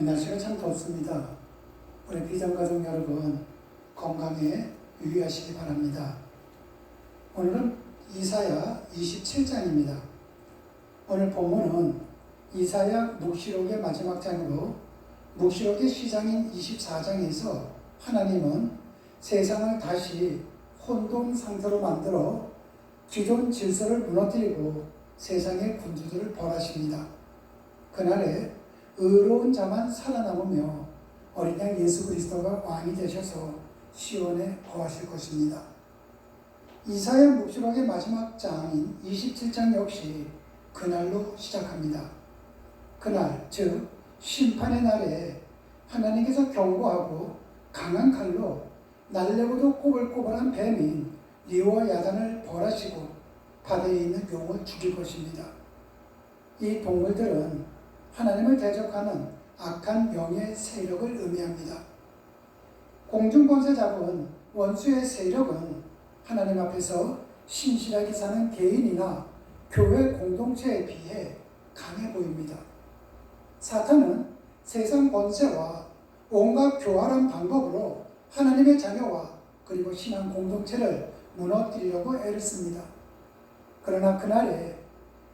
날씨가 참 덥습니다. 우리 비전가족 여러분 건강에 유의하시기 바랍니다. 오늘은 이사야 27장입니다. 오늘 본문은 이사야 묵시록의 마지막 장으로 묵시록의 시장인 24장에서 하나님은 세상을 다시 혼돈 상태로 만들어 기존 질서를 무너뜨리고 세상의 군주들을 벌하십니다. 그날에 의로운 자만 살아남으며 어린 양 예수 그리스도가 왕이 되셔서 시온에 거하실 것입니다. 이사야 묵시록의 마지막 장인 27장 역시 그날로 시작합니다. 그날, 즉 심판의 날에 하나님께서 경고하고 강한 칼로 날래고도 꼬불꼬불한 뱀인 리와 야단을 벌하시고 바다에 있는 용을 죽일 것입니다. 이 동물들은 하나님을 대적하는 악한 영의 세력을 의미합니다. 공중권세 잡은 원수의 세력은 하나님 앞에서 신실하게 사는 개인이나 교회 공동체에 비해 강해 보입니다. 사탄은 세상 권세와 온갖 교활한 방법으로 하나님의 자녀와 그리고 신앙 공동체를 무너뜨리려고 애를 씁니다. 그러나 그날에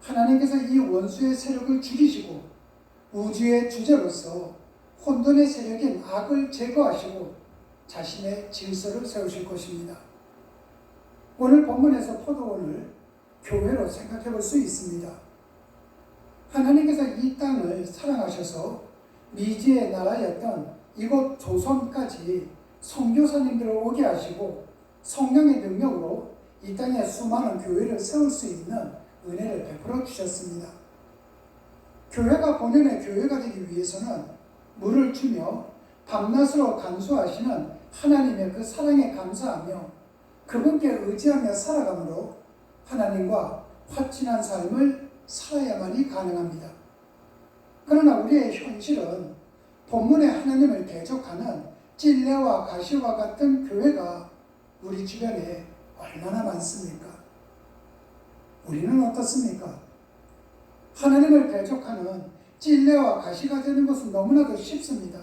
하나님께서 이 원수의 세력을 죽이시고 우주의 주제로서 혼돈의 세력인 악을 제거하시고 자신의 질서를 세우실 것입니다. 오늘 본문에서 포도원을 교회로 생각해 볼 수 있습니다. 하나님께서 이 땅을 사랑하셔서 미지의 나라였던 이곳 조선까지 선교사님들을 오게 하시고 성령의 능력으로 이 땅에 수많은 교회를 세울 수 있는 은혜를 베풀어 주셨습니다. 교회가 본연의 교회가 되기 위해서는 물을 주며 밤낮으로 간수하시는 하나님의 그 사랑에 감사하며 그분께 의지하며 살아감으로 하나님과 확진한 삶을 살아야만이 가능합니다. 그러나 우리의 현실은 본문의 하나님을 대적하는 찔레와 가시와 같은 교회가 우리 주변에 얼마나 많습니까? 우리는 어떻습니까? 하나님을 대적하는 찔레와 가시가 되는 것은 너무나도 쉽습니다.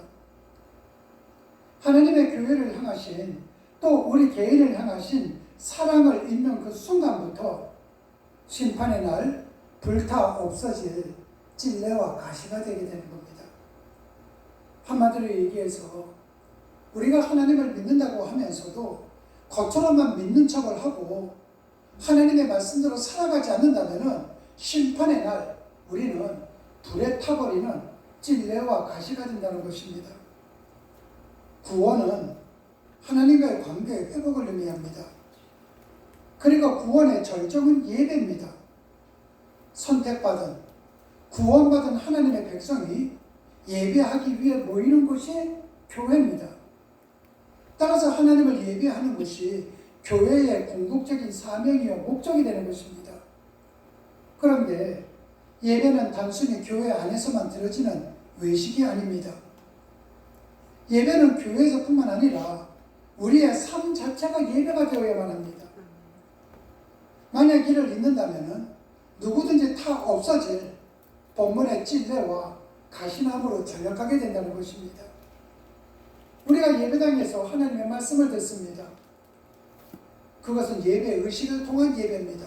하나님의 교회를 향하신 또 우리 개인을 향하신 사랑을 잊는 그 순간부터 심판의 날 불타 없어질 찔레와 가시가 되게 되는 겁니다. 한마디로 얘기해서 우리가 하나님을 믿는다고 하면서도 겉으로만 믿는 척을 하고 하나님의 말씀대로 살아가지 않는다면 심판의 날 우리는 불에 타버리는 찔레와 가시가 된다는 것입니다. 구원은 하나님과의 관계의 회복을 의미합니다. 그리고 구원의 절정은 예배입니다. 선택받은, 구원받은 하나님의 백성이 예배하기 위해 모이는 곳이 교회입니다. 따라서 하나님을 예배하는 것이 교회의 궁극적인 사명이요 목적이 되는 것입니다. 그런데 예배는 단순히 교회 안에서만 드려지는 외식이 아닙니다. 예배는 교회에서뿐만 아니라 우리의 삶 자체가 예배가 되어야만 합니다. 만약 이를 잊는다면 누구든지 다 없어질 본문의 찔레와 가시나무로 전락하게 된다는 것입니다. 우리가 예배당에서 하나님의 말씀을 듣습니다. 그것은 예배 의식을 통한 예배입니다.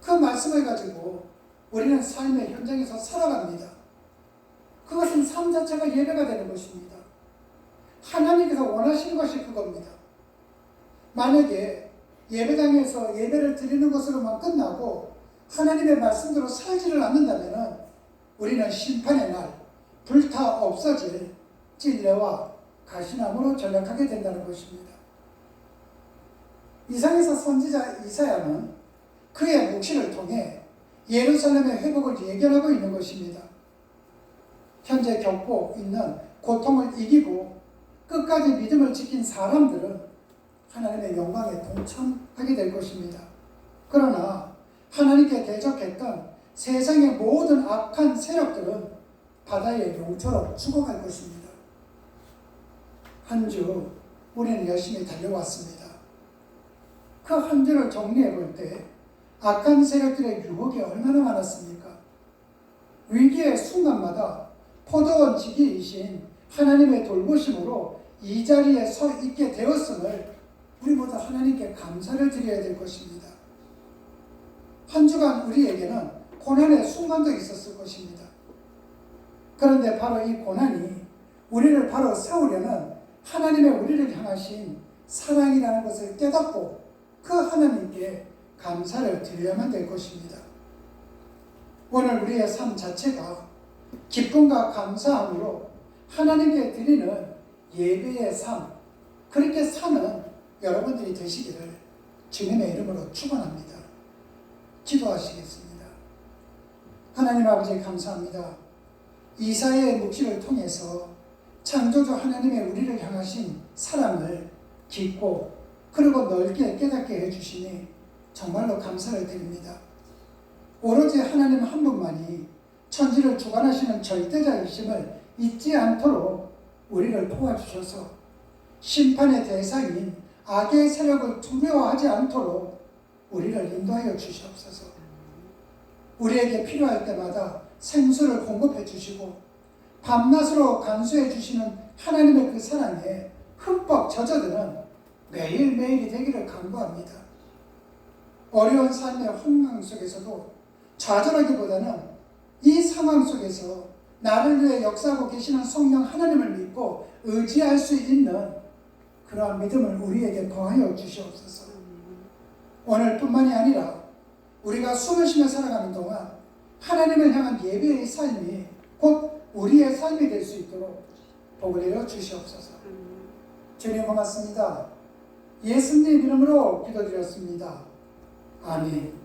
그 말씀을 가지고 우리는 삶의 현장에서 살아갑니다. 그것은 삶 자체가 예배가 되는 것입니다. 하나님께서 원하시는 것이 그겁니다. 만약에 예배당에서 예배를 드리는 것으로만 끝나고 하나님의 말씀대로 살지를 않는다면 우리는 심판의 날 불타 없어질 찔레와 가시나무로 전락하게 된다는 것입니다. 이상에서 선지자 이사야는 그의 묵시를 통해 예루살렘의 회복을 예견하고 있는 것입니다. 현재 겪고 있는 고통을 이기고 끝까지 믿음을 지킨 사람들은 하나님의 영광에 동참하게 될 것입니다. 그러나 하나님께 대적했던 세상의 모든 악한 세력들은 바다의 용처럼 죽어갈 것입니다. 한 주 우리는 열심히 달려왔습니다. 그 한 주를 정리해 볼 때 악한 세력들의 유혹이 얼마나 많았습니까? 위기의 순간마다 포도원 지기이신 하나님의 돌보심으로 이 자리에 서 있게 되었음을 우리 모두 하나님께 감사를 드려야 될 것입니다. 한 주간 우리에게는 고난의 순간도 있었을 것입니다. 그런데 바로 이 고난이 우리를 바로 세우려는 하나님의 우리를 향하신 사랑이라는 것을 깨닫고 그 하나님께 감사를 드려야만 될 것입니다. 오늘 우리의 삶 자체가 기쁨과 감사함으로 하나님께 드리는 예배의 삶, 그렇게 사는 여러분들이 되시기를 주님의 이름으로 축원합니다. 기도하시겠습니다. 하나님 아버지 감사합니다. 이사야의 묵시를 통해서 창조주 하나님의 우리를 향하신 사랑을 깊고 그리고 넓게 깨닫게 해주시니 정말로 감사를 드립니다. 오로지 하나님 한 분만이 천지를 주관하시는 절대자이심을 잊지 않도록 우리를 도와주셔서 심판의 대상인 악의 세력을 두려워하지 않도록 우리를 인도하여 주시옵소서. 우리에게 필요할 때마다 생수를 공급해 주시고 밤낮으로 간수해 주시는 하나님의 그 사랑에 흠뻑 젖어드는 매일매일이 되기를 간구합니다. 어려운 삶의 환경 속에서도 좌절하기보다는 이 상황 속에서 나를 위해 역사하고 계시는 성령 하나님을 믿고 의지할 수 있는 그러한 믿음을 우리에게 더하여 주시옵소서. 오늘뿐만이 아니라 우리가 숨을 쉬며 살아가는 동안 하나님을 향한 예배의 삶이 곧 우리의 삶이 될 수 있도록 복을 내려 주시옵소서. 주님 고맙습니다. 예수님 이름으로 기도드렸습니다. 아멘.